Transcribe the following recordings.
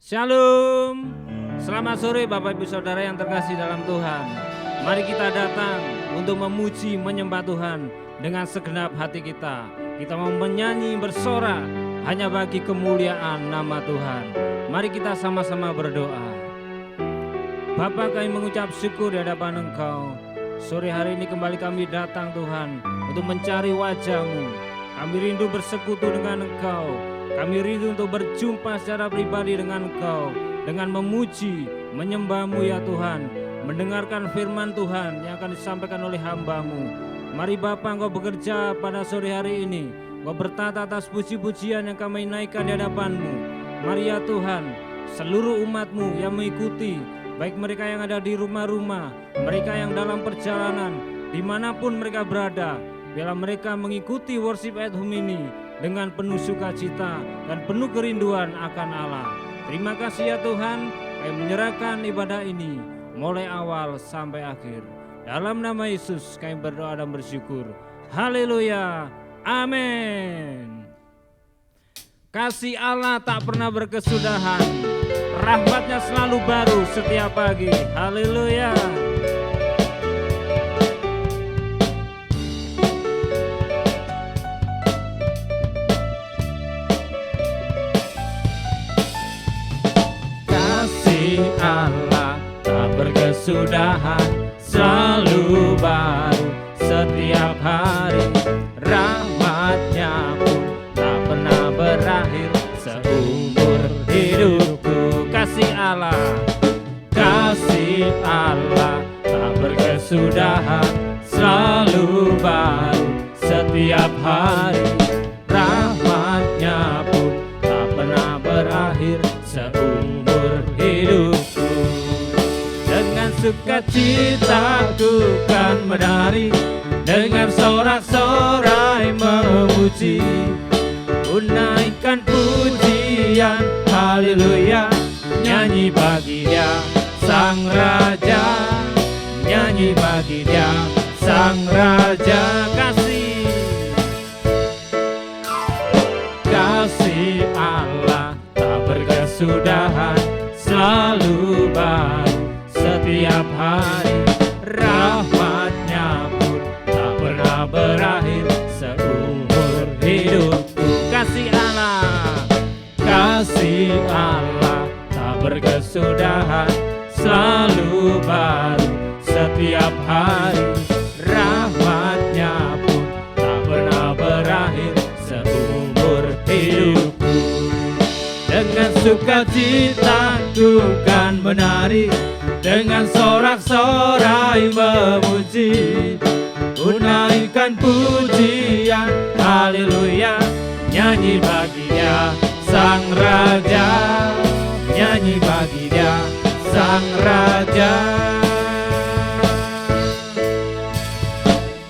Shalom, selamat sore Bapak Ibu Saudara yang terkasih dalam Tuhan. Mari kita datang untuk memuji menyembah Tuhan dengan segenap hati kita. Kita mau menyanyi bersorak hanya bagi kemuliaan nama Tuhan. Mari kita sama-sama berdoa. Bapa, kami mengucap syukur di hadapan Engkau. Sore hari ini kembali kami datang Tuhan untuk mencari wajah-Mu. Kami rindu bersekutu dengan Engkau. Kami rindu untuk berjumpa secara pribadi dengan Engkau, dengan memuji, menyembah-Mu ya Tuhan, mendengarkan firman Tuhan yang akan disampaikan oleh hamba-Mu. Mari Bapa, Engkau bekerja pada sore hari ini. Engkau bertata atas puji-pujian yang kami naikkan di hadapan-Mu. Mari ya Tuhan, seluruh umat-Mu yang mengikuti, baik mereka yang ada di rumah-rumah, mereka yang dalam perjalanan, dimanapun mereka berada, biarlah mereka mengikuti worship at home ini dengan penuh sukacita dan penuh kerinduan akan Allah. Terima kasih ya Tuhan, kami menyerahkan ibadah ini mulai awal sampai akhir. Dalam nama Yesus kami berdoa dan bersyukur. Haleluya, amin. Kasih Allah tak pernah berkesudahan, rahmatnya selalu baru setiap pagi. Haleluya. Allah tak berkesudahan, selalu baru setiap hari. Rahmatnya pun tak pernah berakhir seumur hidupku. Kasih Allah tak berkesudahan, selalu baru setiap hari. Rahmatnya pun tak pernah berakhir seumur hidupku. Dengan sukacita ku kan menari, dengan sorak-sorai memuji, ku naikkan pujian, haleluya. Nyanyi bagi Dia Sang Raja, nyanyi bagi Dia Sang Raja. Kasih Allah tak berkesudahan, selalu baru setiap hari. Rahmatnya pun tak pernah berakhir seumur hidupku. Kasih Allah tak berkesudahan, selalu baru setiap hari. Rahmatnya pun tak pernah berakhir seumur hidupku. Dengan sukacita ku kan menari, dengan sorak-sorai memuji, ku naikkan pujian, haleluya. Nyanyi bagi Dia Sang Raja, nyanyi bagi Dia Sang Raja.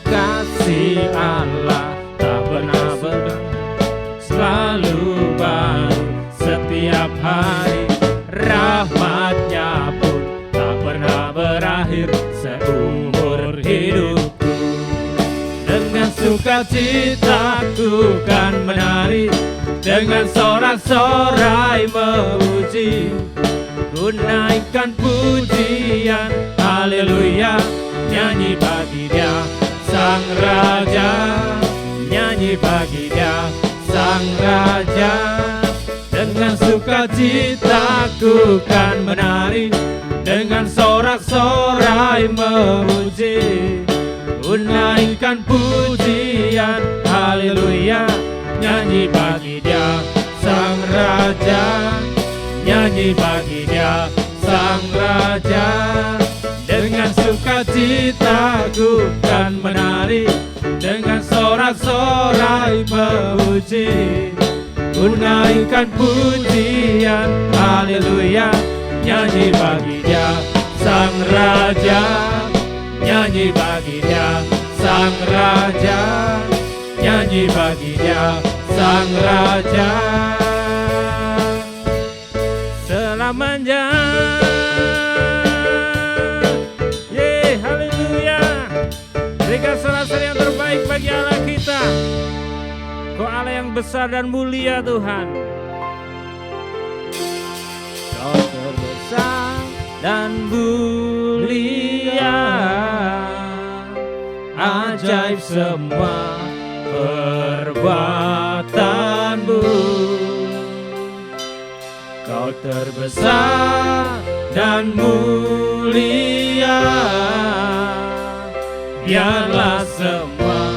Kasih Allah tak pernah berakhir, selalu baru setiap hari. Rahmatnya pun tak pernah berakhir seumur hidupku. Dengan sukacita ku kan menari, dengan sorak-sorai memuji, ku naikkan pujian, haleluya. Nyanyi bagi Dia Sang Raja, nyanyi bagi Dia Sang Raja. Dengan sukacita ku kan menari, dengan sorak-sorai memuji, ku naikkan pujian, haleluya. Nyanyi bagi Dia Sang Raja, nyanyi bagi Dia Sang Raja. Dengan sukacita ku kan menari, dengan sorak-sorai memuji, ku naikkan pujian, haleluya. Nyanyi bagi Dia Sang Raja, nyanyi bagi Dia Sang Raja, nyanyi bagi Dia Sang Raja. Selamanya, haleluya. Berikan sorak-sorai yang terbaik bagi Allah kita. Kau Allah yang besar dan mulia Tuhan. dan mulia, ajaib semua perbuatanmu. Kau terbesar dan mulia, biarlah semua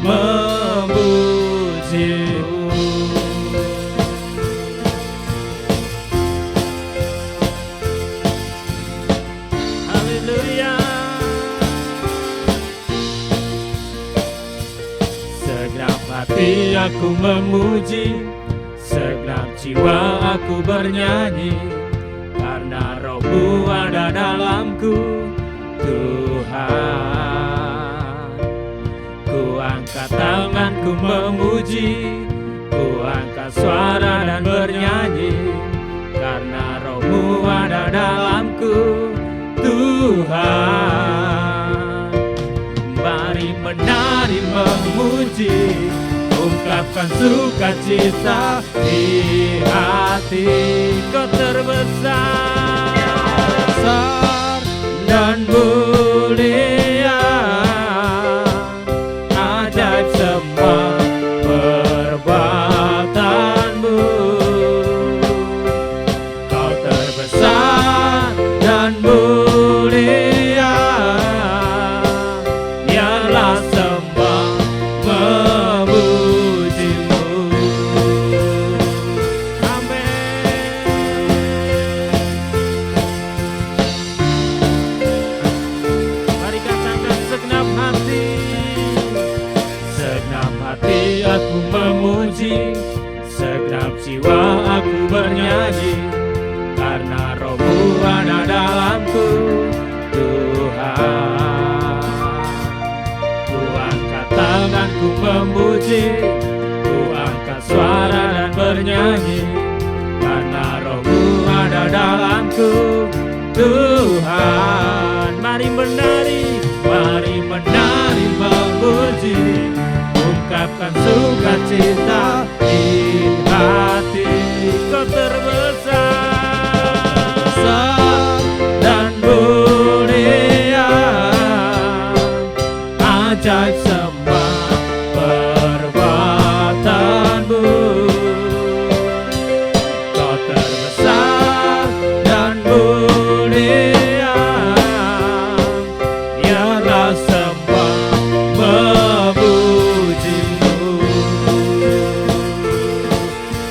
memujimu. Haleluya. Segenap hati aku memuji, segenap jiwa aku bernyanyi, karena Roh-Mu ada dalamku, Tuhan. Ku angkat tanganku memuji, ku angkat suara dan bernyanyi, karena Roh-Mu ada dalamku, Tuhan. Mari menari memuji, ungkapkan sukacita di hati. Kau terbesar dan mulia, ajaib semua perbuatanmu. Kau terbesar dan mulia, biarlah semua memujimu. Amin. Mari katakan segenap hati, segenap hati aku memuji, segenap jiwa aku bernyanyi, karena Roh-Mu ada dalamku, Tuhan. Ku angkat tanganku memuji, ku angkat suara dan bernyanyi, karena Roh-Mu ada dalamku, Tuhan. Mari menari memuji, ungkapkan sukacita di hati. Kau terbesar dan mulia, ajaib semua perbuatanmu. Kau terbesar dan mulia, biarlah semua memujimu.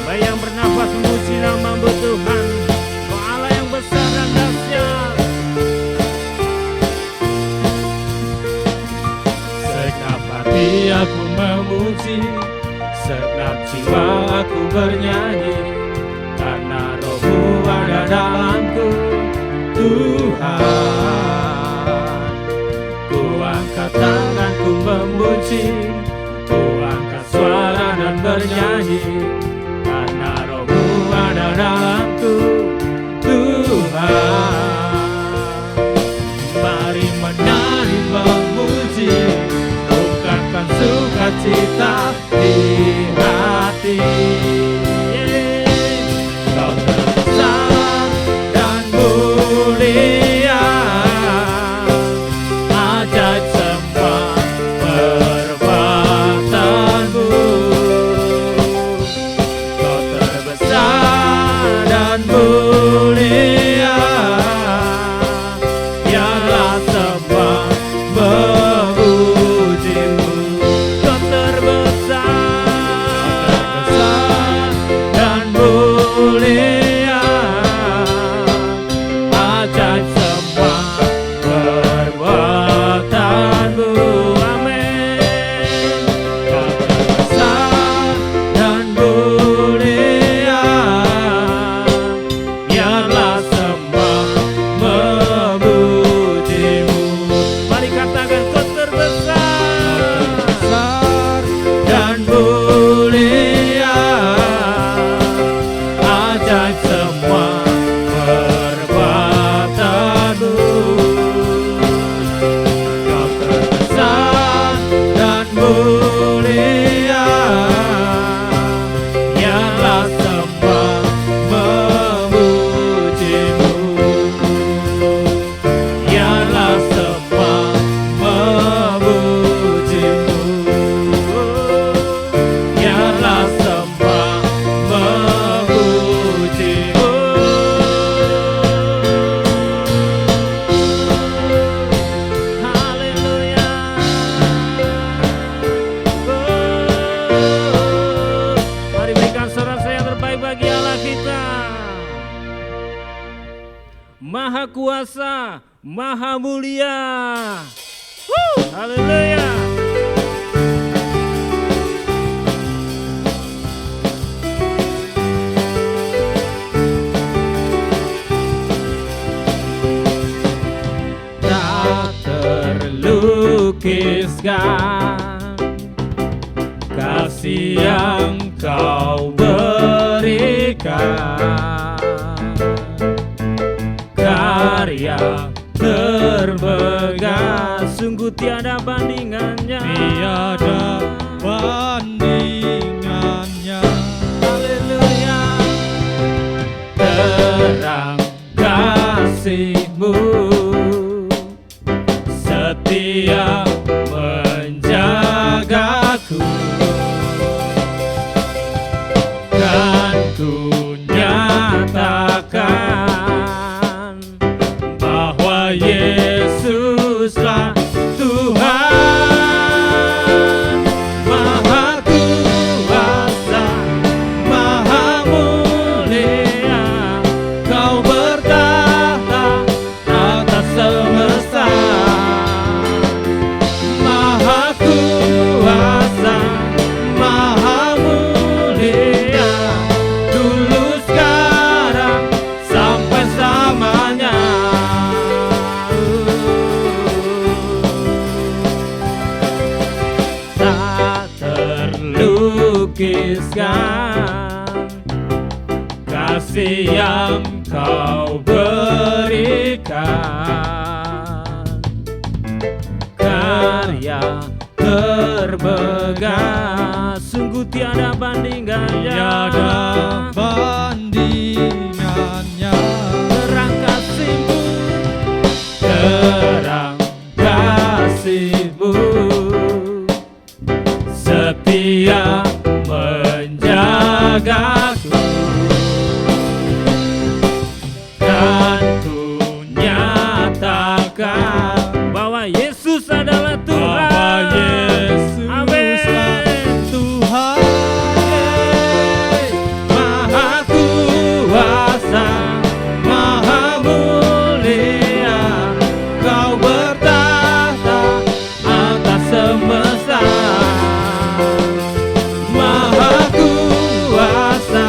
Baik yang bernafas memuji nama-Mu Tuhan, Kau Allah yang besar dan dahsyat. Segenap hati aku memuji, segenap jiwa aku bernyanyi, karena Roh-Mu ada dalamku, Tuhan. Ku angkat tanganku memuji, ku angkat suara dan bernyanyi, karena Roh-Mu ada dalamku, Tuhan. Mari menari memuji, ungkapkan sukacita di hati. Kau terbesar dan mulia, ajaib semua perbuatanmu. Kau terbesar dan mulia, biarlah semua memujimu. Kau terbesar bagi Allah kita. Maha kuasa, maha mulia. Haleluya. Tak terlukiskan kasih yang Kau berikan, karya termegah, sungguh tiada bandingannya. Tiada bandingannya. Haleluya. Terang kasih-Mu, setia menjagaku, kan ku nyatakan bahwa Yesuslah Tuhan. Maha kuasa, maha mulia, Kau bertahta atas semesta. Maha kuasa, maha mulia, dulu sekarang sampai selamanya. Tak terlukiskan kasih yang Kau berikan, karya termegah, sungguh tiada bandingannya. Tiada bandingannya. Terang kasih-Mu, terang kasih-Mu, setia menjagaku, dan ku nyatakan bahwa Yesus adalah Tuhan. Bahwa Yesuslah Amin. Tuhan. Maha kuasa, maha mulia, Kau bertahta atas semesta. Maha kuasa,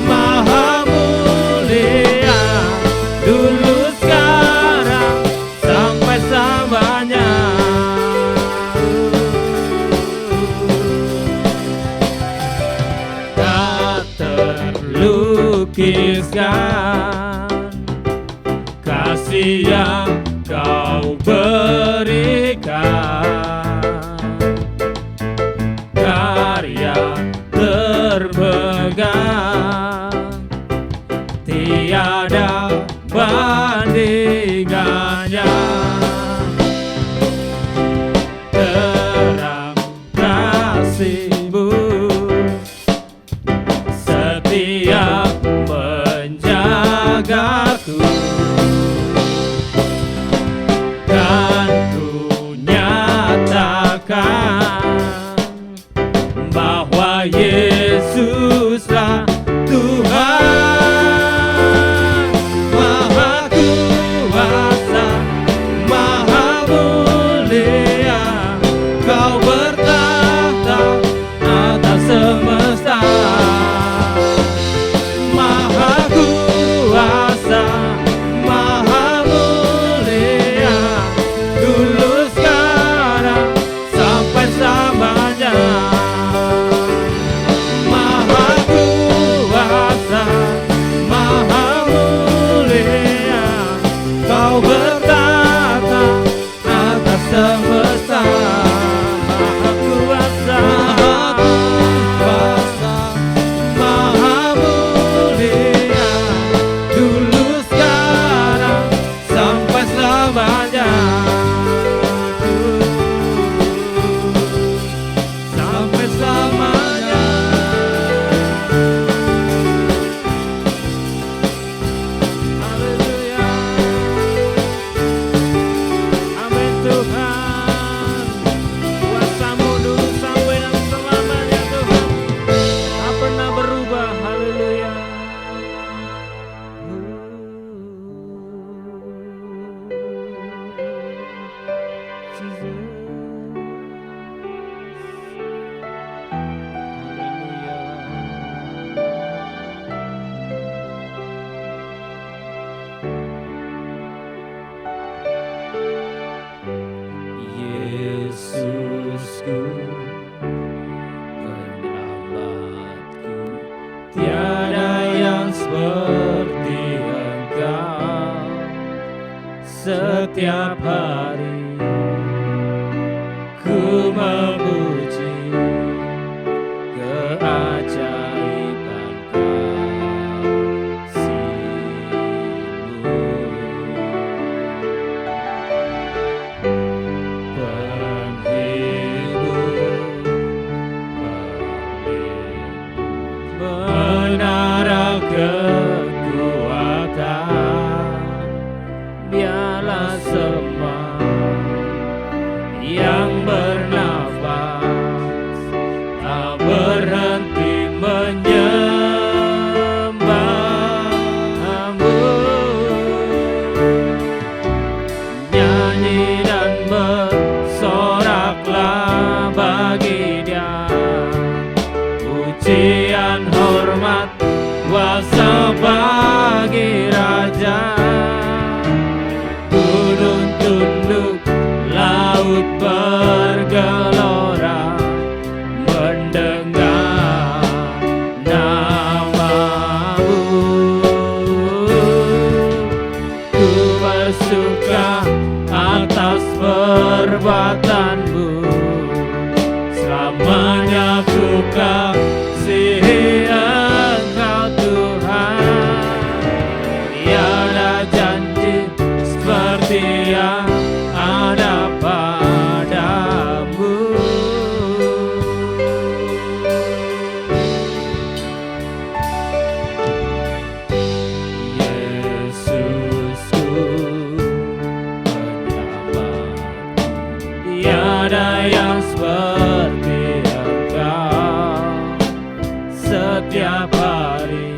maha mulia, dulu sekarang sampai selamanya. Tak terlukiskan kasih yang Kau berikan, karya termegah, tiada bandingannya. Terang kasih-Mu, setia menjagaku, kan ku nyatakan bahwa Yesuslah Tuhan. Maha kuasa, maha mulia, Kau bertahta atas semesta. Maha kuasa, maha mulia, dulu sekarang sampai selamanya. Maha kuasa, seperti Engkau setiap hari. Ku memuji keajaiban kasih-Mu. Menara kekuatan, biarlah semua yang bernafas tak berhenti menyembah-Mu. Nyanyi dan bersoraklah bagi Dia, pujian, hormat, kuasa bagi Raja. Gunung tunduk, laut bergelora mendengar nama-Mu. Ku bersuka atas perbuatan-Mu, selamanya ku kasihi Engkau Tuhan. Tiada janji seperti yang ada padamu. Yesusku penyelamat, tiada yang seperti Engkau setiap hari.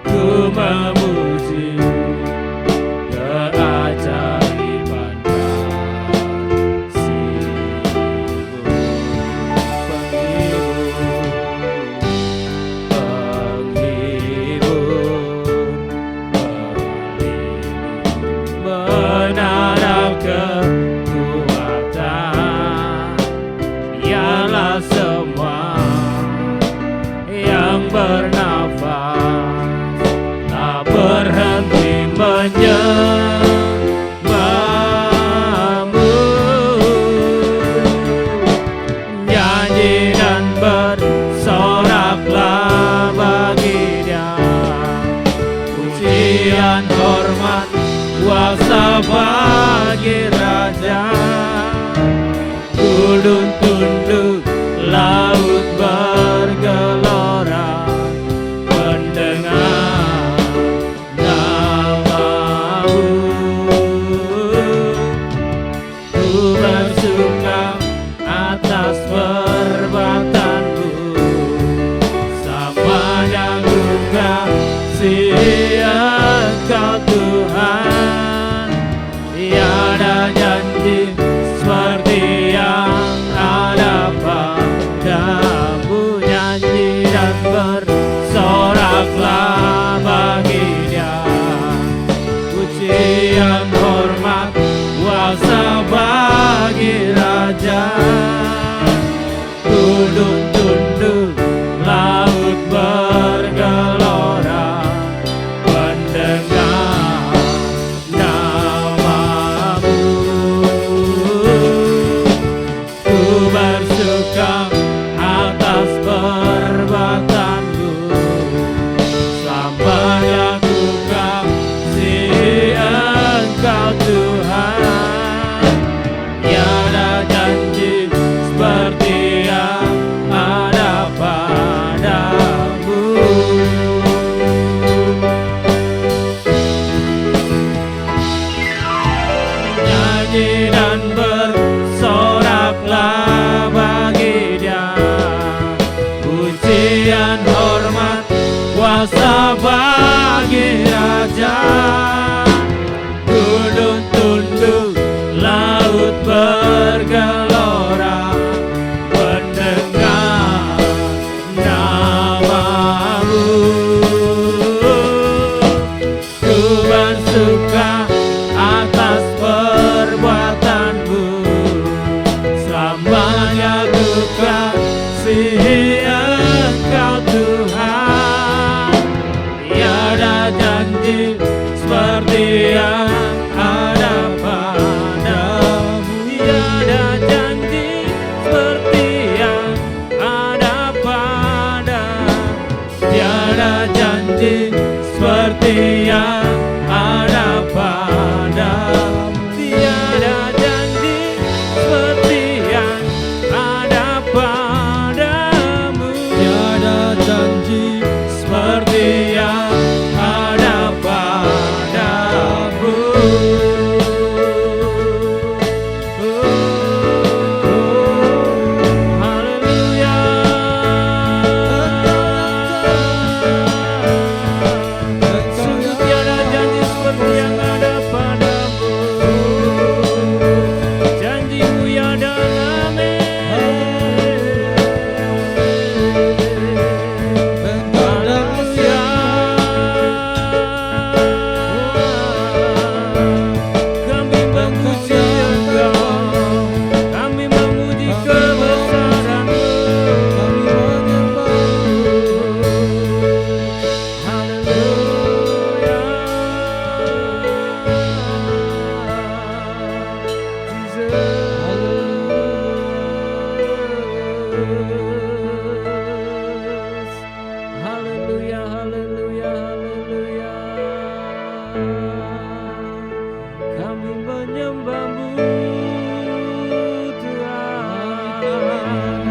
Ku memuji keajaiban kasih-Mu. Menara kekuatan, biarlah semua yang bernafas tak berhenti menyembah-Mu. Nyanyi dan bersoraklah bagi Dia, pujian, hormat, kuasa bagi Raja. Gunung tunduk, laut bergelora mendengar nama-Mu. Ku bersuka atas perbuatan-Mu, selamanya ku kasihi Engkau Tuhan. Tiada janji seperti yang ada padamu. Nyanyi dan bersoraklah bagi Dia, pujian, hormat, kuasa bagi Raja. Gunung tunduk, laut bergelora mendengar nama-Mu. Ku bersuka atas perbuatan-Mu, selamanya ku kasihi Engkau Tuhan. Tiada janji seperti yang ada padamu. Nyanyi dan bersoraklah bagi Dia, pujian, hormat, kuasa bagi Raja. Gunung tunduk, laut bergelora mendengar nama-Mu. Ku bersuka atas perbuatan-Mu, selamanya ku kasihi Engkau Tuhan. janji seperti yang ada padamu. Tiada janji seperti yang ada padamu. Tiada janji seperti yang ada padamu. Haleluya. Sungguh tiada janji seperti yang ada padamu. Janjimu ya dan amin. Haleluya. Kami memuji Engkau, kami memuji kebesaran-Mu. Haleluya. Jesus. Haleluya, haleluya, haleluya. Kami menyembah-Mu, Tuhan.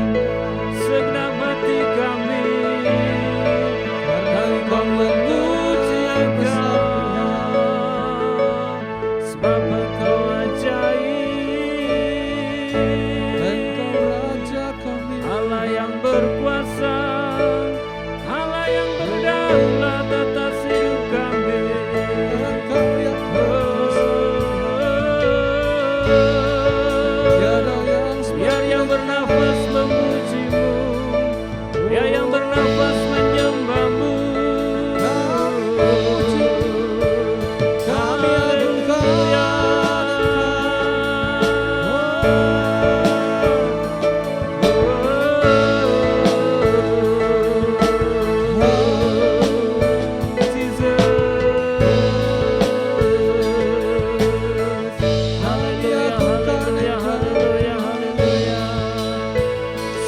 Segenap hati kami memuji Engkau, sebab Engkau ajaib. Engkau Raja kami, Allah yang berkuasa, Allah yang berdaulat atas hidup kami. Engkau yang tiada yang Biar yang bernafas memuji-Mu, biar yang bernafas menyembah-Mu. Kami Haleluya.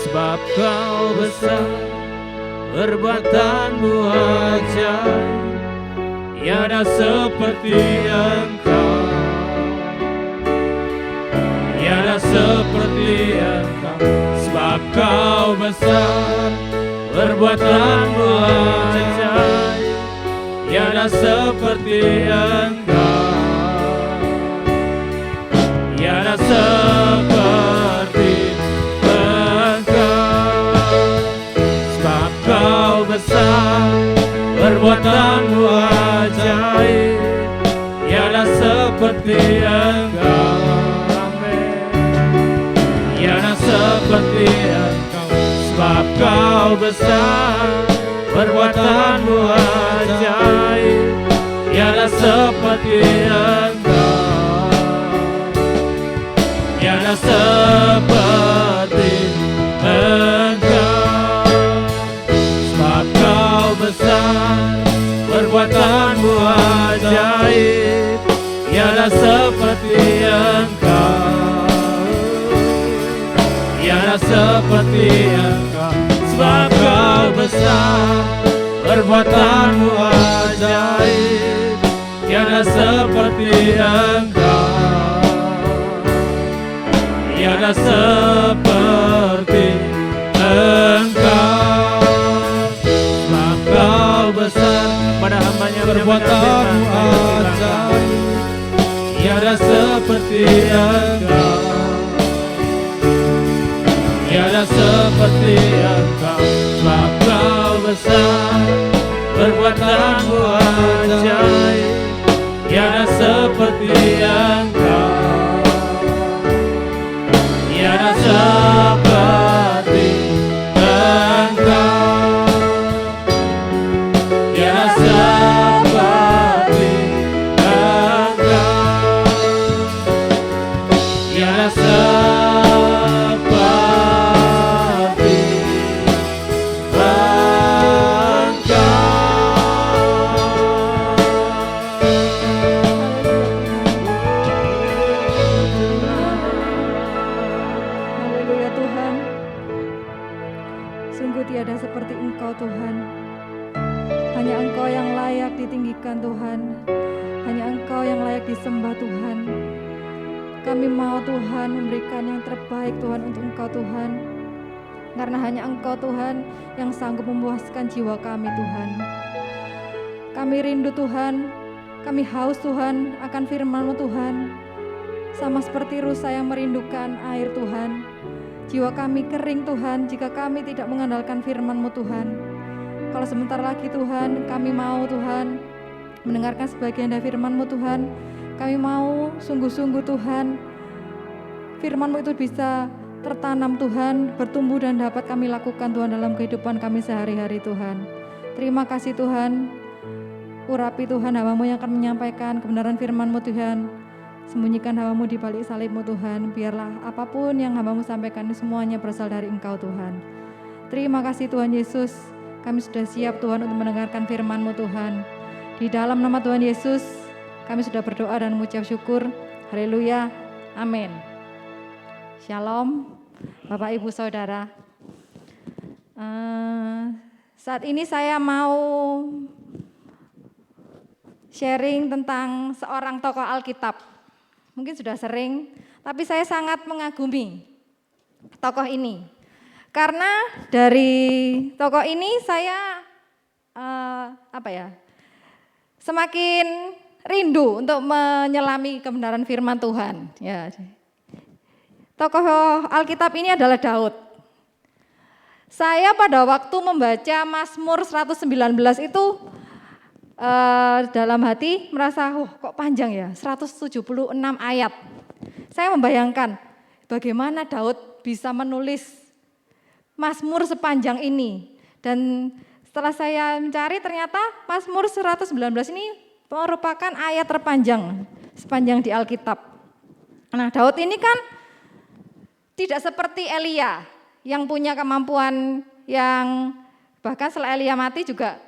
Sebab Kau besar, perbuatan-Mu ajaib, tiada seperti Engkau, tiada seperti Engkau. Sebab Kau besar, perbuatan-Mu ajaib, tiada seperti Engkau, tiada seperti Kau besar, perbuatan-Mu ajaib, tiada seperti Engkau. Amin. Tiada seperti Engkau. Sebab Kau besar, perbuatan-Mu ajaib, tiada seperti Engkau, tiada seperti Engkau. Kau besar, perbuatan-Mu ajaib, tiada seperti Engkau, tiada seperti Engkau. Sebab Kau besar, perbuatan-Mu ajaib, tiada seperti Engkau, tiada seperti Engkau. Kau besar, pada hamba-Nya perbuatan-Mu ajaib, tiada seperti Engkau, tiada seperti Engkau. Sebab Kau besar, perbuatan-Mu ajaib, tiada seperti Engkau, tiada seperti Engkau. Seperti Engkau. Hanya Engkau yang layak ditinggikan Tuhan. Hanya Engkau yang layak disembah Tuhan. Kami mau Tuhan memberikan yang terbaik Tuhan untuk Engkau Tuhan. Karena hanya Engkau Tuhan yang sanggup memuaskan jiwa kami Tuhan. Kami rindu Tuhan, kami haus Tuhan akan firman-Mu Tuhan. Sama seperti rusa yang merindukan air Tuhan. Jiwa kami kering Tuhan jika kami tidak mengandalkan firman-Mu Tuhan. Kalau sebentar lagi Tuhan, kami mau Tuhan mendengarkan sebagian dari firman-Mu Tuhan. Kami mau sungguh-sungguh Tuhan, firman-Mu itu bisa tertanam Tuhan, bertumbuh dan dapat kami lakukan Tuhan dalam kehidupan kami sehari-hari Tuhan. Terima kasih Tuhan, urapi Tuhan hamba-Mu yang akan menyampaikan kebenaran firman-Mu Tuhan. Sembunyikan hamba-Mu di balik salib-Mu Tuhan, biarlah apapun yang hamba-Mu sampaikan semuanya berasal dari Engkau Tuhan. Terima kasih Tuhan Yesus, kami sudah siap Tuhan untuk mendengarkan firman-Mu Tuhan. Di dalam nama Tuhan Yesus, kami sudah berdoa dan mengucap syukur. Haleluya, amin. Shalom, Bapak Ibu Saudara. Saat ini saya mau sharing tentang seorang tokoh Alkitab. Mungkin sudah sering, tapi saya sangat mengagumi tokoh ini. Karena dari tokoh ini saya semakin rindu untuk menyelami kebenaran firman Tuhan. Ya. Tokoh Alkitab ini adalah Daud. Saya pada waktu membaca Mazmur 119 itu dalam hati merasa, kok panjang ya, 176 ayat. Saya membayangkan bagaimana Daud bisa menulis Mazmur sepanjang ini. Dan setelah saya mencari ternyata Mazmur 119 ini merupakan ayat terpanjang sepanjang di Alkitab. Nah, Daud ini kan tidak seperti Elia yang punya kemampuan yang bahkan setelah Elia mati juga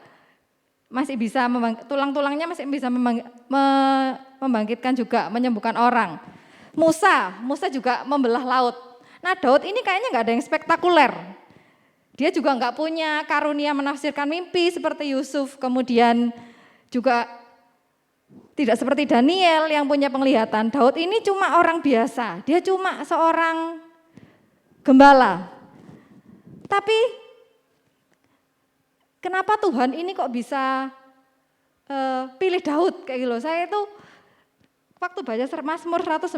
masih bisa tulang-tulangnya masih bisa membangkitkan juga, menyembuhkan orang. Musa juga membelah laut. Nah, Daud ini kayaknya nggak ada yang spektakuler. Dia juga nggak punya karunia menafsirkan mimpi seperti Yusuf, kemudian juga tidak seperti Daniel yang punya penglihatan. Daud ini cuma orang biasa, dia cuma seorang gembala. Tapi kenapa Tuhan ini kok bisa pilih Daud kayak gitu? Saya itu waktu baca Mazmur 119,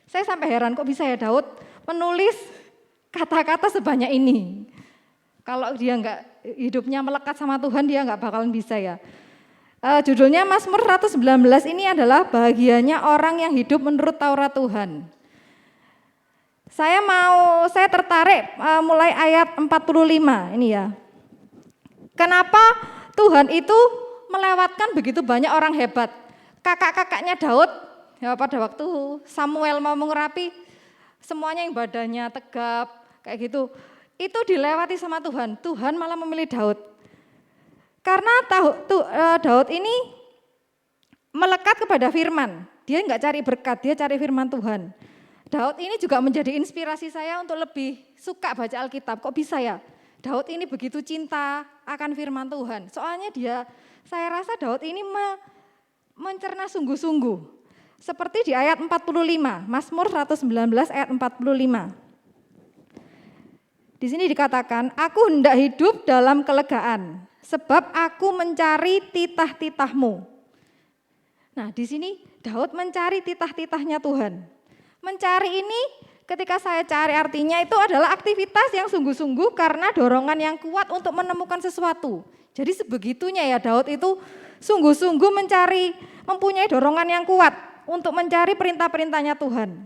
saya sampai heran kok bisa ya Daud menulis kata-kata sebanyak ini. Kalau dia enggak hidupnya melekat sama Tuhan, dia enggak bakalan bisa ya. Judulnya Mazmur 119 ini adalah bahagianya orang yang hidup menurut Taurat Tuhan. Saya tertarik mulai ayat 45 ini ya. Kenapa Tuhan itu melewatkan begitu banyak orang hebat? Kakak-kakaknya Daud, ya pada waktu Samuel mau mengurapi, semuanya yang badannya tegap, kayak gitu. Itu dilewati sama Tuhan. Tuhan malah memilih Daud. Karena Daud ini melekat kepada firman. Dia enggak cari berkat, dia cari firman Tuhan. Daud ini juga menjadi inspirasi saya untuk lebih suka baca Alkitab. Kok bisa ya? Daud ini begitu cinta akan firman Tuhan. Soalnya saya rasa Daud ini mencerna sungguh-sungguh. Seperti di ayat 45, Mazmur 119 ayat 45. Di sini dikatakan, aku hendak hidup dalam kelegaan, sebab aku mencari titah-titah-Mu. Nah, di sini Daud mencari titah-titahnya Tuhan. Mencari ini ketika saya cari artinya itu adalah aktivitas yang sungguh-sungguh karena dorongan yang kuat untuk menemukan sesuatu. Jadi sebegitunya ya Daud itu sungguh-sungguh mempunyai dorongan yang kuat untuk mencari perintah-perintahnya Tuhan.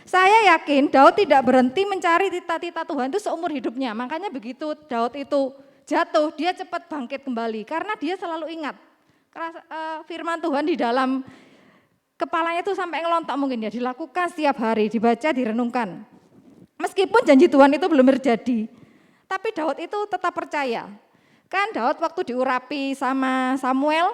Saya yakin Daud tidak berhenti mencari titah-titah Tuhan itu seumur hidupnya. Makanya begitu Daud itu jatuh, dia cepat bangkit kembali. Karena dia selalu ingat firman Tuhan di dalam kepalanya itu sampai ngelontok mungkin ya. Dilakukan setiap hari, dibaca, direnungkan. Meskipun janji Tuhan itu belum terjadi. Tapi Daud itu tetap percaya. Kan Daud waktu diurapi sama Samuel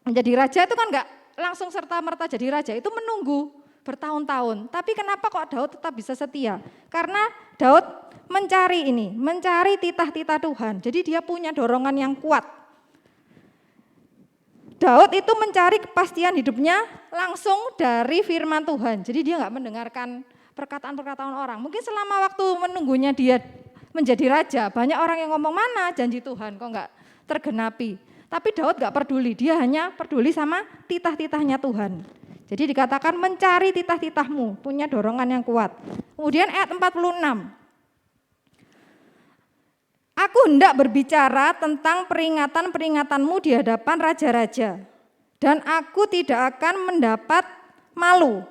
menjadi raja itu kan enggak langsung serta-merta jadi raja, itu menunggu bertahun-tahun. Tapi kenapa kok Daud tetap bisa setia? Karena Daud mencari titah-titah Tuhan. Jadi dia punya dorongan yang kuat. Daud itu mencari kepastian hidupnya langsung dari firman Tuhan. Jadi dia nggak mendengarkan perkataan-perkataan orang. Mungkin selama waktu menunggunya dia menjadi raja, banyak orang yang ngomong, mana janji Tuhan kok nggak tergenapi. Tapi Daud nggak peduli, dia hanya peduli sama titah-titahnya Tuhan. Jadi dikatakan mencari titah-titahmu, punya dorongan yang kuat. Kemudian ayat 46. Aku hendak berbicara tentang peringatan-peringatanmu di hadapan raja-raja, dan aku tidak akan mendapat malu.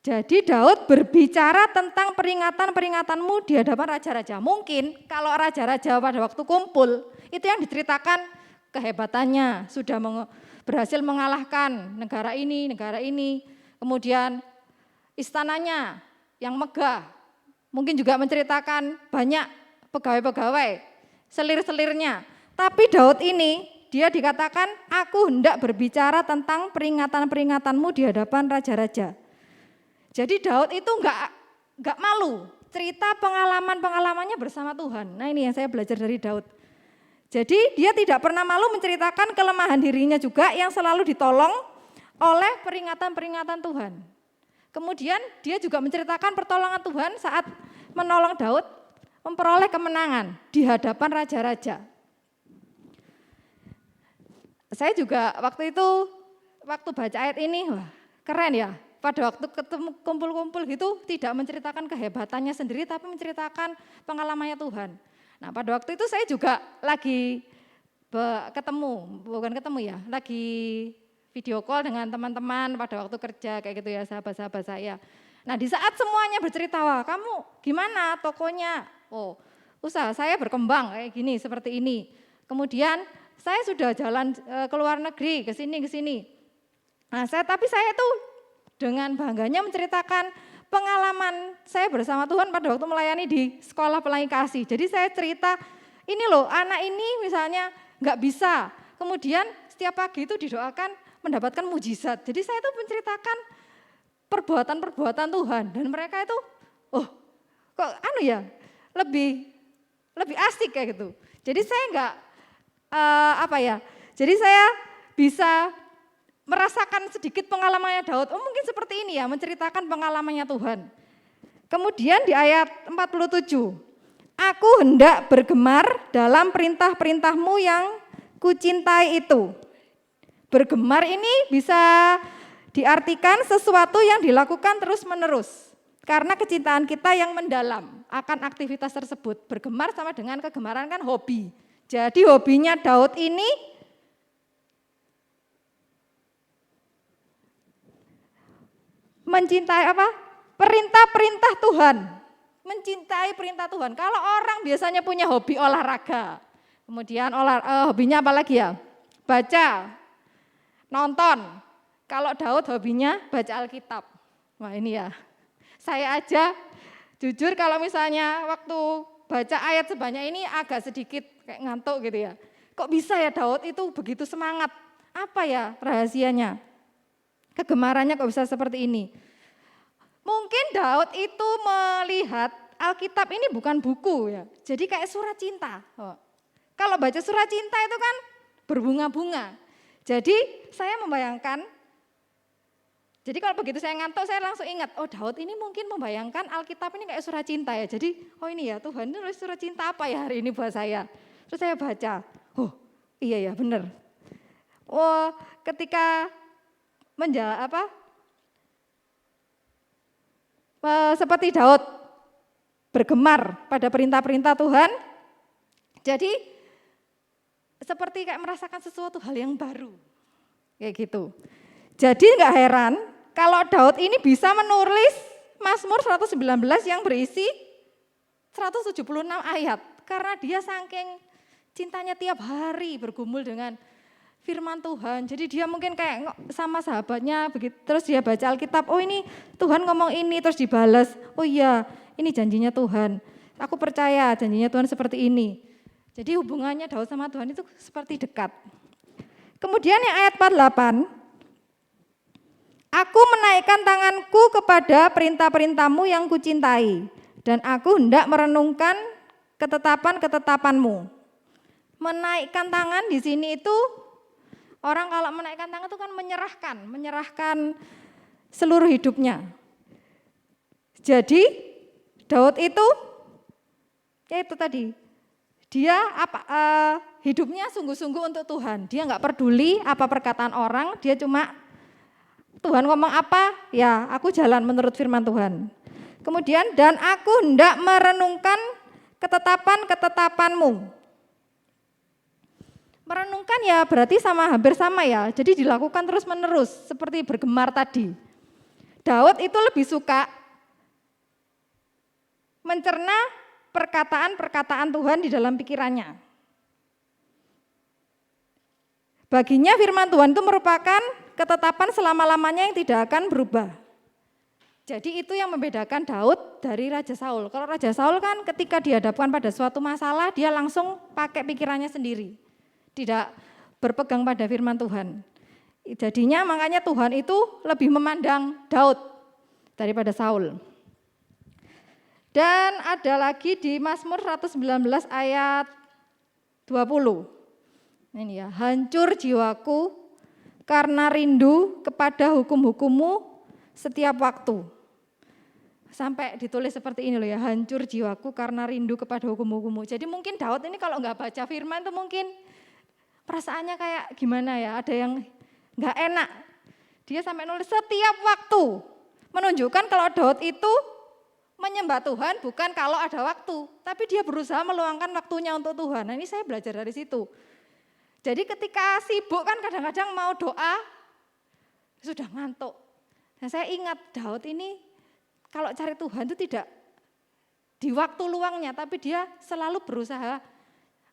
Jadi Daud berbicara tentang peringatan-peringatanmu di hadapan raja-raja. Mungkin kalau raja-raja pada waktu kumpul, itu yang diceritakan kehebatannya, sudah berhasil mengalahkan negara ini, kemudian istananya yang megah. Mungkin juga menceritakan banyak pegawai-pegawai, selir-selirnya. Tapi Daud ini, dia dikatakan, aku hendak berbicara tentang peringatan-peringatanmu di hadapan raja-raja. Jadi Daud itu enggak malu, cerita pengalaman-pengalamannya bersama Tuhan. Nah ini yang saya belajar dari Daud. Jadi dia tidak pernah malu menceritakan kelemahan dirinya juga yang selalu ditolong oleh peringatan-peringatan Tuhan. Kemudian dia juga menceritakan pertolongan Tuhan saat menolong Daud memperoleh kemenangan di hadapan raja-raja. Saya juga waktu baca ayat ini, wah keren ya. Pada waktu ketemu kumpul-kumpul gitu tidak menceritakan kehebatannya sendiri tapi menceritakan pengalamannya Tuhan. Nah pada waktu itu saya juga lagi lagi video call dengan teman-teman pada waktu kerja kayak gitu ya, sahabat-sahabat saya. Nah di saat semuanya bercerita, wah kamu gimana tokonya? Oh usaha saya berkembang kayak gini, seperti ini. Kemudian saya sudah jalan ke luar negeri, ke sini. Nah tapi saya tuh dengan bangganya menceritakan pengalaman saya bersama Tuhan pada waktu melayani di sekolah pelangi kasih. Jadi saya cerita, ini loh anak ini misalnya nggak bisa, kemudian setiap pagi itu didoakan mendapatkan mujizat. Jadi saya itu menceritakan perbuatan-perbuatan Tuhan dan mereka itu, oh kok lebih asik kayak gitu. Jadi saya jadi saya bisa merasakan sedikit pengalamannya Daud. Oh mungkin seperti ini ya, menceritakan pengalamannya Tuhan. Kemudian di ayat 47, aku hendak bergemar dalam perintah-perintahmu yang kucintai itu. Bergemar ini bisa diartikan sesuatu yang dilakukan terus-menerus. Karena kecintaan kita yang mendalam akan aktivitas tersebut. Bergemar sama dengan kegemaran kan hobi. Jadi hobinya Daud ini mencintai perintah-perintah Tuhan. Mencintai perintah Tuhan. Kalau orang biasanya punya hobi olahraga. Kemudian hobinya apa lagi ya? Baca, nonton. Kalau Daud hobinya baca Alkitab. Wah ini ya. Saya aja jujur kalau misalnya waktu baca ayat sebanyak ini agak sedikit kayak ngantuk gitu ya. Kok bisa ya Daud itu begitu semangat? Apa ya rahasianya? Kegemarannya kok bisa seperti ini. Mungkin Daud itu melihat Alkitab ini bukan buku ya. Jadi kayak surat cinta. Kalau baca surat cinta itu kan berbunga-bunga. Jadi saya membayangkan, jadi kalau begitu saya ngantuk saya langsung ingat, oh Daud ini mungkin membayangkan Alkitab ini kayak surat cinta ya. Jadi oh ini ya Tuhan nulis surat cinta apa ya hari ini buat saya. Terus saya baca, oh iya ya benar. Oh ketika seperti Daud bergemar pada perintah-perintah Tuhan, jadi seperti kayak merasakan sesuatu hal yang baru, kayak gitu. Jadi nggak heran kalau Daud ini bisa menulis Mazmur 119 yang berisi 176 ayat, karena dia saking cintanya tiap hari bergumul dengan firman Tuhan. Jadi dia mungkin kayak sama sahabatnya begitu, terus dia baca Alkitab, oh ini Tuhan ngomong ini, terus dibalas, oh iya ini janjinya Tuhan, aku percaya janjinya Tuhan seperti ini. Jadi hubungannya Daud sama Tuhan itu seperti dekat. Kemudian yang ayat 48, aku menaikkan tanganku kepada perintah-perintahmu yang kucintai, Dan aku hendak merenungkan ketetapan-ketetapanmu. Menaikkan tangan di sini itu, orang kalau menaikkan tangan itu kan menyerahkan seluruh hidupnya. Jadi Daud itu, ya itu tadi, dia hidupnya sungguh-sungguh untuk Tuhan. Dia nggak peduli apa perkataan orang, dia cuma Tuhan ngomong apa, ya aku jalan menurut firman Tuhan. Kemudian, dan aku hendak merenungkan ketetapan-ketetapanmu. Merenungkan ya berarti hampir sama ya, jadi dilakukan terus-menerus seperti bergemar tadi. Daud itu lebih suka mencerna perkataan-perkataan Tuhan di dalam pikirannya. Baginya firman Tuhan itu merupakan ketetapan selama-lamanya yang tidak akan berubah. Jadi itu yang membedakan Daud dari Raja Saul. Kalau Raja Saul kan ketika dihadapkan pada suatu masalah, dia langsung pakai pikirannya sendiri. Tidak berpegang pada firman Tuhan. Jadinya makanya Tuhan itu lebih memandang Daud daripada Saul. Dan ada lagi di Mazmur 119 ayat 20. Ini ya, hancur jiwaku karena rindu kepada hukum-hukummu setiap waktu. Sampai ditulis seperti ini loh ya, hancur jiwaku karena rindu kepada hukum-hukummu. Jadi mungkin Daud ini kalau nggak baca firman itu mungkin perasaannya kayak gimana ya, ada yang nggak enak. Dia sampai nulis setiap waktu, menunjukkan kalau Daud itu menyembah Tuhan bukan kalau ada waktu, tapi dia berusaha meluangkan waktunya untuk Tuhan. Nah ini saya belajar dari situ. Jadi ketika sibuk kan kadang-kadang mau doa, sudah ngantuk. Nah saya ingat Daud ini kalau cari Tuhan itu tidak di waktu luangnya, tapi dia selalu berusaha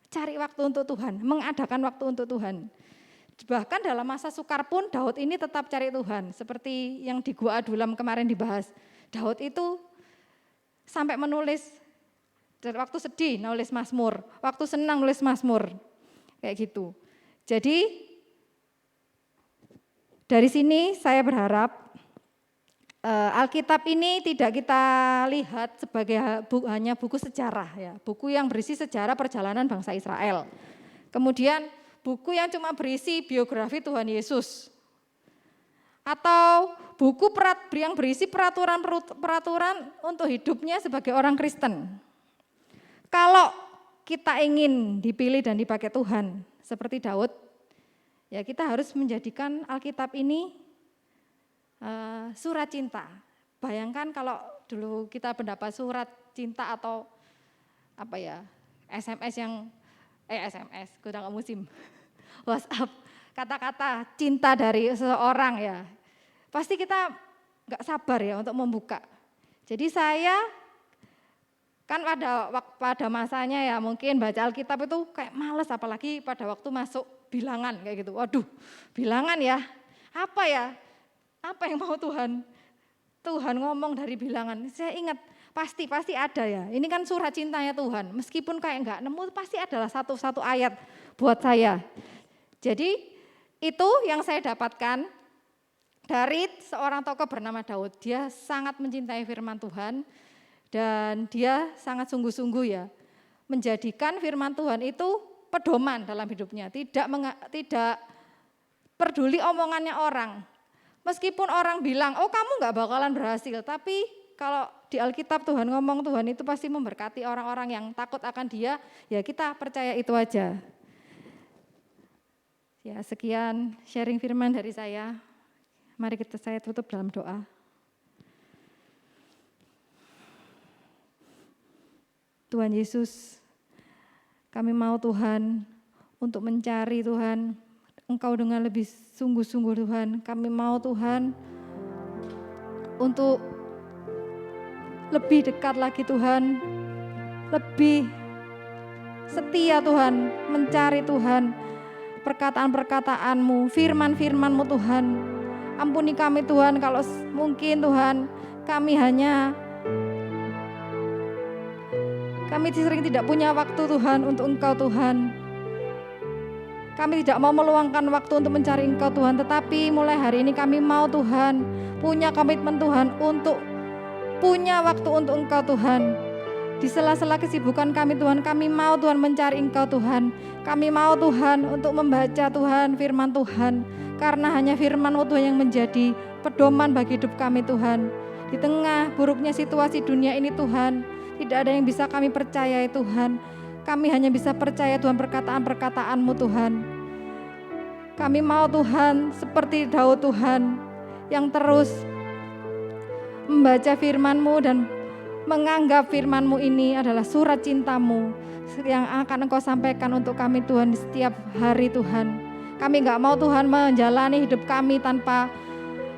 cari waktu untuk Tuhan, mengadakan waktu untuk Tuhan. Bahkan dalam masa sukar pun Daud ini tetap cari Tuhan, seperti yang di Gua Adulam kemarin dibahas. Daud itu sampai menulis, waktu sedih nulis Mazmur, waktu senang nulis Mazmur, kayak gitu. Jadi dari sini saya berharap Alkitab ini tidak kita lihat sebagai hanya buku sejarah, ya, buku yang berisi sejarah perjalanan bangsa Israel. Kemudian buku yang cuma berisi biografi Tuhan Yesus, atau buku yang berisi peraturan untuk hidupnya sebagai orang Kristen. Kalau kita ingin dipilih dan dipakai Tuhan seperti Daud, ya kita harus menjadikan Alkitab ini surat cinta. Bayangkan kalau dulu kita mendapat surat cinta atau apa ya, SMS, udah nggak musim, WhatsApp, kata-kata cinta dari seseorang ya, pasti kita nggak sabar ya untuk membuka. Jadi saya kan pada masanya ya mungkin baca Alkitab itu kayak males, apalagi pada waktu masuk bilangan kayak gitu. Waduh, bilangan ya, apa yang mau Tuhan ngomong dari bilangan. Saya ingat pasti ada ya. Ini kan surat cintanya Tuhan. Meskipun kayak nggak nemu, pasti adalah satu ayat buat saya. Jadi itu yang saya dapatkan dari seorang tokoh bernama Daud. Dia sangat mencintai firman Tuhan dan dia sangat sungguh-sungguh ya menjadikan firman Tuhan itu pedoman dalam hidupnya. Tidak peduli omongannya orang. Meskipun orang bilang, oh kamu nggak bakalan berhasil, tapi kalau di Alkitab Tuhan ngomong, Tuhan itu pasti memberkati orang-orang yang takut akan Dia, ya kita percaya itu aja. Ya sekian sharing firman dari saya. Mari saya tutup dalam doa. Tuhan Yesus, kami mau Tuhan untuk mencari Tuhan, Engkau dengan lebih sungguh-sungguh Tuhan. Kami mau Tuhan untuk lebih dekat lagi Tuhan, lebih setia Tuhan, mencari Tuhan, perkataan-perkataan-Mu, firman-firman-Mu Tuhan. Ampuni kami Tuhan kalau mungkin Tuhan kami sering tidak punya waktu Tuhan untuk Engkau Tuhan. Kami tidak mau meluangkan waktu untuk mencari Engkau Tuhan, tetapi mulai hari ini kami mau Tuhan punya komitmen Tuhan untuk punya waktu untuk Engkau Tuhan. Di sela-sela kesibukan kami Tuhan, kami mau Tuhan mencari Engkau Tuhan. Kami mau Tuhan untuk membaca Tuhan firman Tuhan. Karena hanya firman-Mu Tuhan yang menjadi pedoman bagi hidup kami Tuhan. Di tengah buruknya situasi dunia ini Tuhan, tidak ada yang bisa kami percayai Tuhan. Kami hanya bisa percaya Tuhan perkataan-perkataan-Mu Tuhan. Kami mau Tuhan seperti Daud Tuhan yang terus membaca firman-Mu dan menganggap firman-Mu ini adalah surat cinta-Mu yang akan Engkau sampaikan untuk kami Tuhan di setiap hari Tuhan. Kami gak mau Tuhan menjalani hidup kami tanpa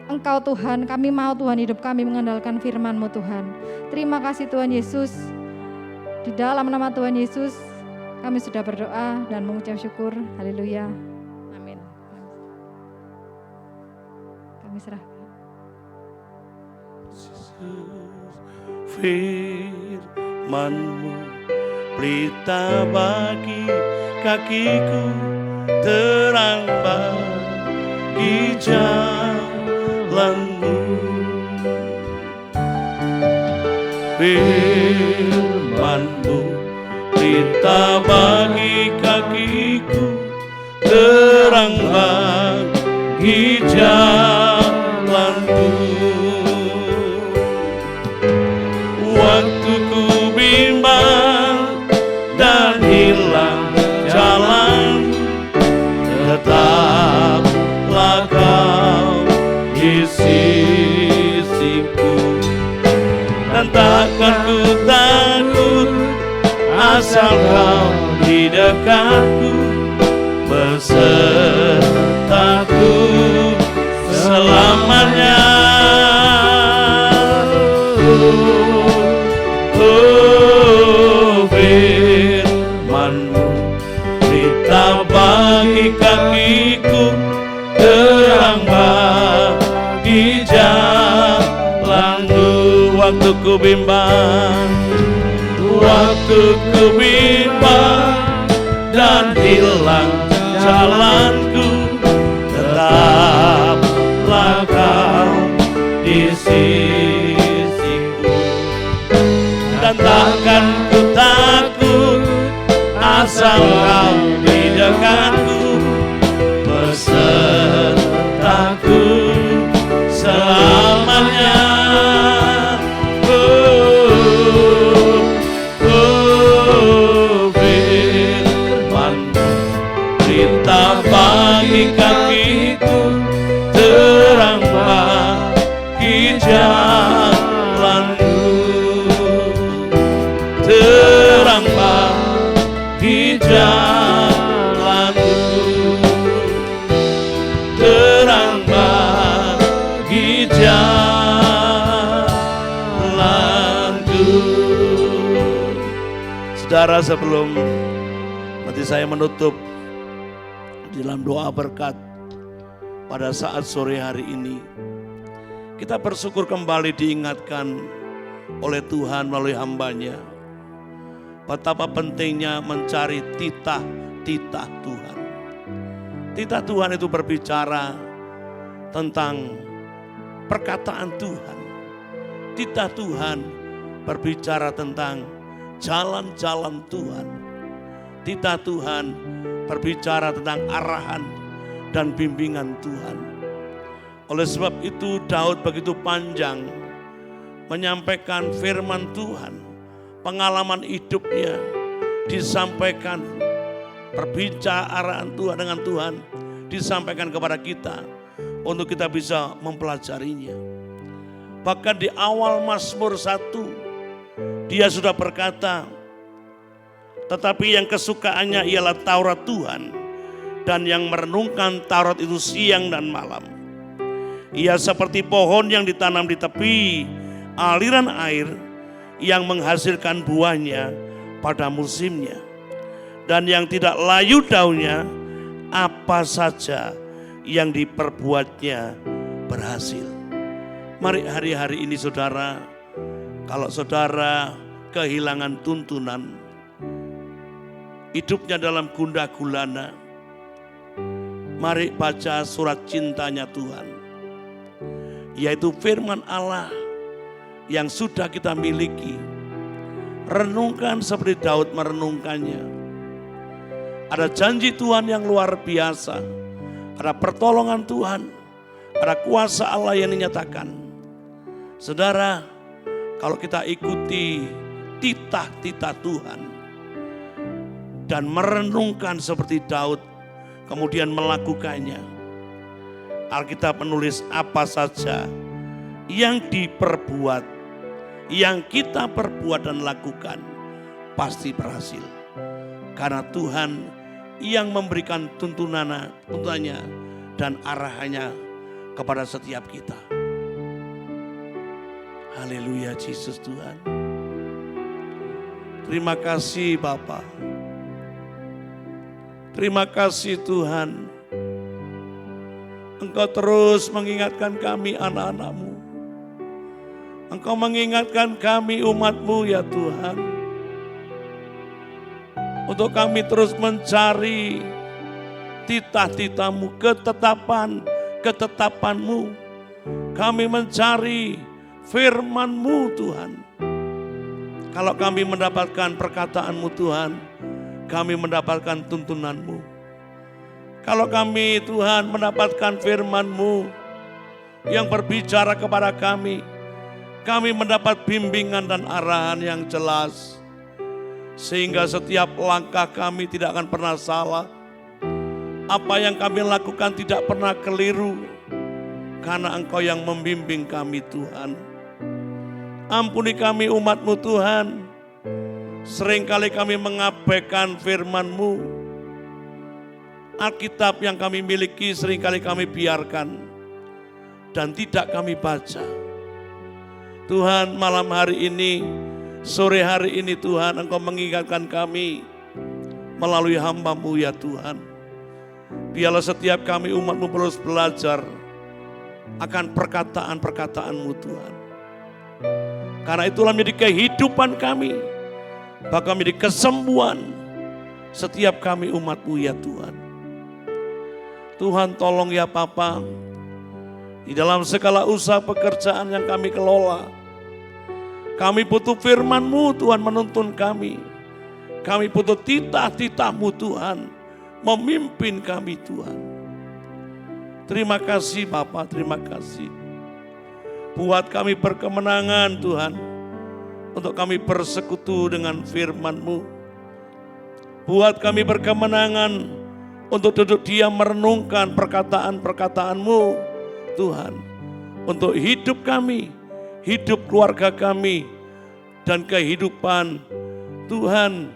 Engkau Tuhan. Kami mau Tuhan hidup kami mengandalkan firman-Mu Tuhan. Terima kasih Tuhan Yesus. Di dalam nama Tuhan Yesus kami sudah berdoa dan mengucap syukur. Haleluya. Amin. Kami serahkan. Firman-Mu pelita bagi kakiku, terang bagi jalanku. Firman-Mu pelita bagi kakiku, terang bagi jalanku. Waktu ku bimbang dan hilang jalan, tetaplah Kau di sisiku. Dan takkan ku takut asal Kau di dekatku, besertaku selamanya. Firman-Mu pelita bagi kakiku, terang bagi jalanku. Waktu ku bimbang dan hilang jalanku, tetaplah Kau di sisiku. Dan takkan ku takut asal Kau di dekatku, besertaku selamanya. Firman-Mu pelita bagi kakiku, terang bagi jalanku, terang bagi jalanku, terang bagi jalanku. Saudara, sebelum nanti saya menutup di dalam doa berkat pada saat sore hari ini, kita bersyukur kembali diingatkan oleh Tuhan melalui hamba-Nya betapa pentingnya mencari titah-titah Tuhan. Titah Tuhan itu berbicara tentang perkataan Tuhan. Titah Tuhan berbicara tentang jalan-jalan Tuhan. Titah Tuhan berbicara tentang arahan dan bimbingan Tuhan. Oleh sebab itu Daud begitu panjang menyampaikan firman Tuhan, pengalaman hidupnya disampaikan, perbicaraan Tuhan dengan Tuhan disampaikan kepada kita untuk kita bisa mempelajarinya. Bahkan di awal Mazmur 1 dia sudah berkata, tetapi yang kesukaannya ialah Taurat Tuhan, dan yang merenungkan Taurat itu siang dan malam. Ia seperti pohon yang ditanam di tepi aliran air, yang menghasilkan buahnya pada musimnya, dan yang tidak layu daunnya, apa saja yang diperbuatnya berhasil. Mari hari-hari ini saudara, kalau saudara kehilangan tuntunan, hidupnya dalam gundah gulana, mari baca surat cintanya Tuhan, yaitu firman Allah yang sudah kita miliki. Renungkan seperti Daud merenungkannya. Ada janji Tuhan yang luar biasa. Ada pertolongan Tuhan. Ada kuasa Allah yang dinyatakan. Saudara, kalau kita ikuti titah-titah Tuhan dan merenungkan seperti Daud, kemudian melakukannya, Alkitab menulis apa saja yang diperbuat, yang kita perbuat dan lakukan pasti berhasil. Karena Tuhan yang memberikan tuntunannya dan arahannya kepada setiap kita. Haleluya, Yesus Tuhan. Terima kasih Bapa. Terima kasih Tuhan. Engkau terus mengingatkan kami anak-anak-Mu. Engkau mengingatkan kami umat-Mu ya Tuhan. Untuk kami terus mencari titah-titah-Mu, ketetapan-mu. Kami mencari firman-Mu Tuhan. Kalau kami mendapatkan perkataan-Mu Tuhan, kami mendapatkan tuntunan-Mu. Kalau kami Tuhan mendapatkan firman-Mu yang berbicara kepada kami mendapat bimbingan dan arahan yang jelas. Sehingga setiap langkah kami tidak akan pernah salah. Apa yang kami lakukan tidak pernah keliru. Karena Engkau yang membimbing kami Tuhan. Ampuni kami umat-Mu Tuhan. Seringkali kami mengabaikan firman-Mu. Alkitab yang kami miliki seringkali kami biarkan. Dan tidak kami baca. Tuhan, malam hari ini, sore hari ini Tuhan, Engkau mengingatkan kami melalui hamba-Mu ya Tuhan. Biarlah setiap kami umat-Mu terus belajar akan perkataan-perkataan-Mu Tuhan. Karena itulah menjadi kehidupan kami, bahkan menjadi kesembuhan setiap kami umat-Mu ya Tuhan. Tuhan tolong ya Bapa, di dalam segala usaha pekerjaan yang kami kelola, kami butuh firman-Mu Tuhan menuntun kami. Kami butuh titah-titah-Mu Tuhan memimpin kami Tuhan. Terima kasih Bapa, terima kasih. Buat kami berkemenangan Tuhan, untuk kami bersekutu dengan firman-Mu. Buat kami berkemenangan untuk duduk diam merenungkan perkataan-perkataan-Mu Tuhan. Untuk hidup kami, hidup keluarga kami, dan kehidupan Tuhan,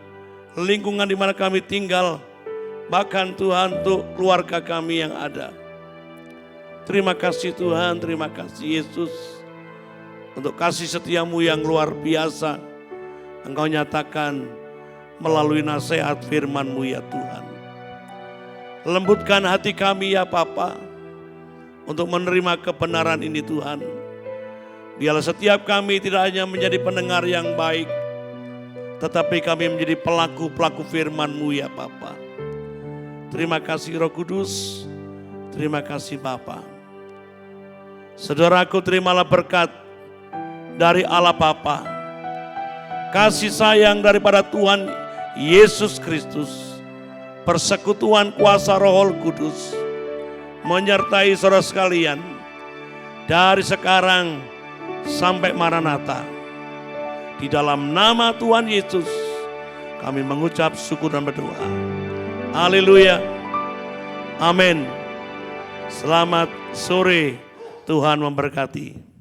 lingkungan di mana kami tinggal, bahkan Tuhan untuk keluarga kami yang ada. Terima kasih Tuhan, terima kasih Yesus, untuk kasih setia-Mu yang luar biasa, Engkau nyatakan melalui nasihat firman-Mu ya Tuhan. Lembutkan hati kami ya Bapa, untuk menerima kebenaran ini Tuhan. Biarlah setiap kami tidak hanya menjadi pendengar yang baik, tetapi kami menjadi pelaku-pelaku firman-Mu ya Bapa. Terima kasih Roh Kudus, terima kasih Bapa. Saudaraku, terimalah berkat dari Allah Bapa, kasih sayang daripada Tuhan Yesus Kristus, persekutuan kuasa Roh Kudus menyertai saudara sekalian dari sekarang sampai Maranatha. Di dalam nama Tuhan Yesus kami mengucap syukur dan berdoa. Haleluya. Amin. Selamat sore. Tuhan memberkati.